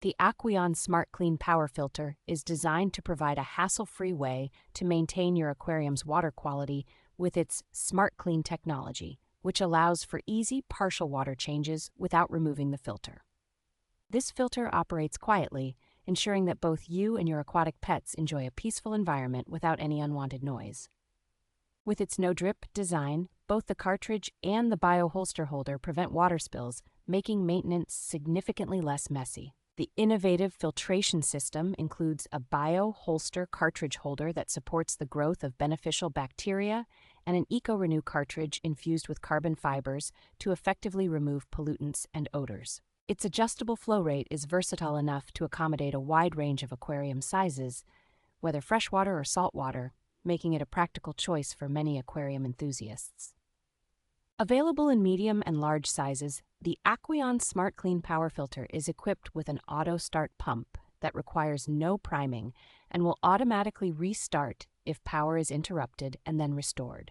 The Aqueon SmartClean Power Filter is designed to provide a hassle-free way to maintain your aquarium's water quality with its SmartClean technology, which allows for easy partial water changes without removing the filter. This filter operates quietly, ensuring that both you and your aquatic pets enjoy a peaceful environment without any unwanted noise. With its NoDrip design, both the cartridge and the bio-holster holder prevent water spills, making maintenance significantly less messy. The innovative filtration system includes a bio-holster cartridge holder that supports the growth of beneficial bacteria and an EcoRenew cartridge infused with carbon fibers to effectively remove pollutants and odors. Its adjustable flow rate is versatile enough to accommodate a wide range of aquarium sizes, whether freshwater or saltwater, making it a practical choice for many aquarium enthusiasts. Available in medium and large sizes, the Aqueon SmartClean Power Filter is equipped with an auto-start pump that requires no priming and will automatically restart if power is interrupted and then restored.